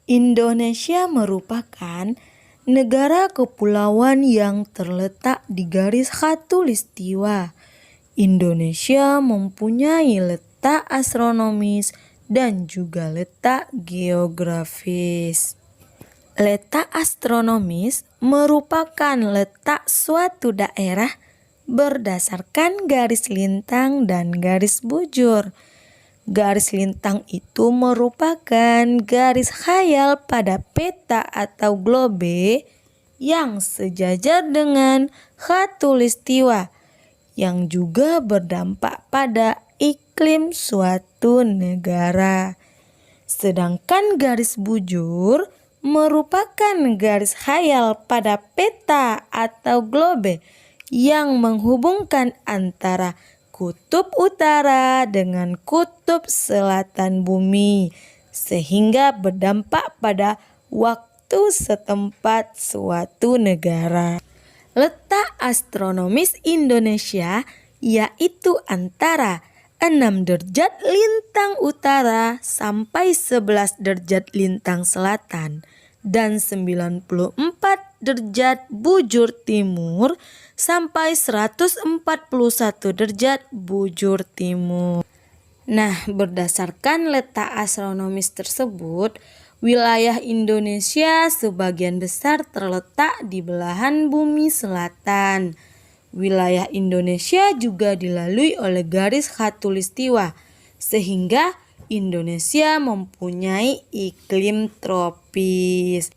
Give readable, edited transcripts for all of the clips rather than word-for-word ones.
Indonesia merupakan negara kepulauan yang terletak di garis khatulistiwa. Indonesia mempunyai letak astronomis dan juga letak geografis. Letak astronomis merupakan letak suatu daerah berdasarkan garis lintang dan garis bujur. Garis lintang itu merupakan garis khayal pada peta atau globe yang sejajar dengan khatulistiwa, yang juga berdampak pada iklim suatu negara. Sedangkan garis bujur merupakan garis khayal pada peta atau globe yang menghubungkan antara kutub utara dengan kutub selatan bumi, sehingga berdampak pada waktu setempat suatu negara. Letak astronomis Indonesia yaitu antara 6 derajat lintang utara sampai 11 derajat lintang selatan dan 94 derajat bujur timur sampai 141 derajat bujur timur. Nah, berdasarkan letak astronomis tersebut, wilayah Indonesia sebagian besar terletak di belahan bumi selatan. Wilayah Indonesia juga dilalui oleh garis khatulistiwa, sehingga Indonesia mempunyai iklim tropis.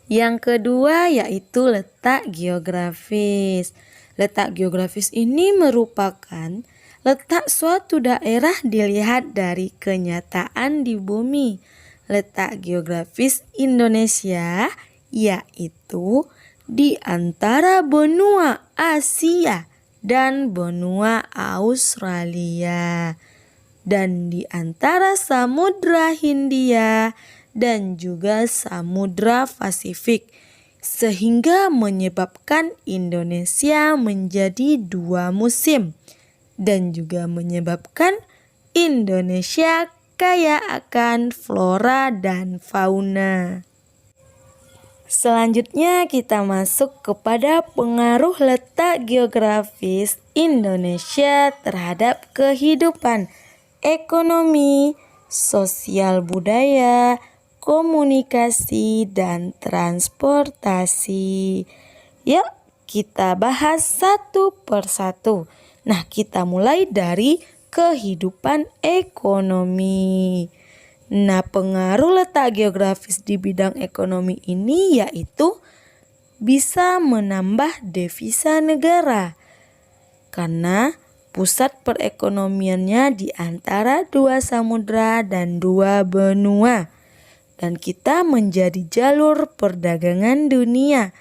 Yang kedua yaitu letak geografis. Letak geografis ini merupakan letak suatu daerah dilihat dari kenyataan di bumi. Letak geografis Indonesia yaitu di antara benua Asia dan benua Australia, dan di antara Samudra Hindia dan juga Samudra Pasifik, sehingga menyebabkan Indonesia menjadi 2 musim dan juga menyebabkan Indonesia kaya akan flora dan fauna. Selanjutnya kita masuk kepada pengaruh letak geografis Indonesia terhadap kehidupan ekonomi, sosial budaya, komunikasi, dan transportasi. Yuk kita bahas satu persatu. Nah, kita mulai dari kehidupan ekonomi. Nah, pengaruh letak geografis di bidang ekonomi ini yaitu bisa menambah devisa negara, karena pusat perekonomiannya di antara 2 samudra dan 2 benua. Dan kita menjadi jalur perdagangan dunia.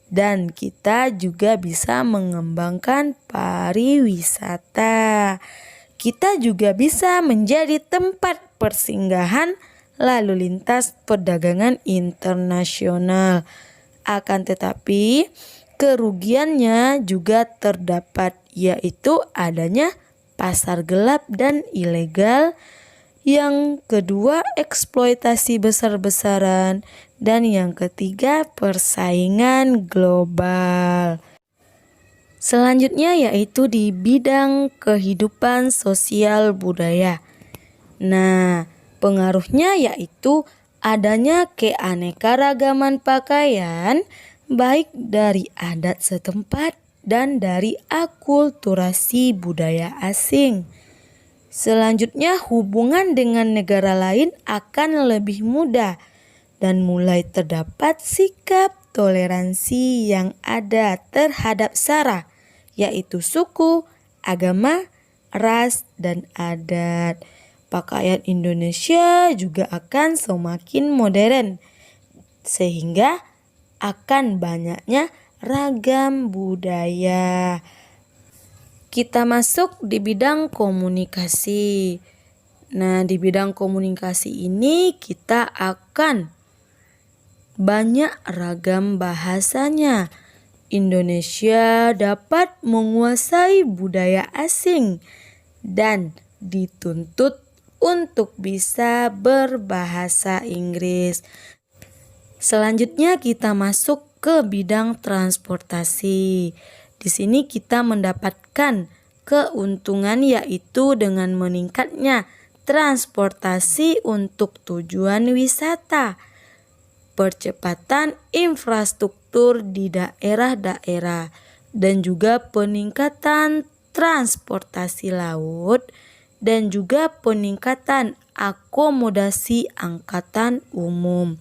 Dan kita juga bisa mengembangkan pariwisata. Kita juga bisa menjadi tempat persinggahan lalu lintas perdagangan internasional. Akan tetapi kerugiannya juga terdapat, yaitu adanya pasar gelap dan ilegal. Yang kedua, eksploitasi besar-besaran. Dan yang ketiga, persaingan global. Selanjutnya yaitu di bidang kehidupan sosial budaya. Nah, pengaruhnya yaitu adanya keanekaragaman pakaian, baik dari adat setempat dan dari akulturasi budaya asing. Selanjutnya, hubungan dengan negara lain akan lebih mudah dan mulai terdapat sikap toleransi yang ada terhadap sara, yaitu suku, agama, ras, dan adat. Pakaian Indonesia juga akan semakin modern, sehingga akan banyaknya ragam budaya. Kita masuk di bidang komunikasi. Nah, di bidang komunikasi ini kita akan banyak ragam bahasanya. Indonesia dapat menguasai budaya asing dan dituntut untuk bisa berbahasa Inggris. Selanjutnya kita masuk ke bidang transportasi. Di sini kita mendapatkan keuntungan yaitu dengan meningkatnya transportasi untuk tujuan wisata, percepatan infrastruktur di daerah-daerah, dan juga peningkatan transportasi laut, dan juga peningkatan akomodasi angkutan umum.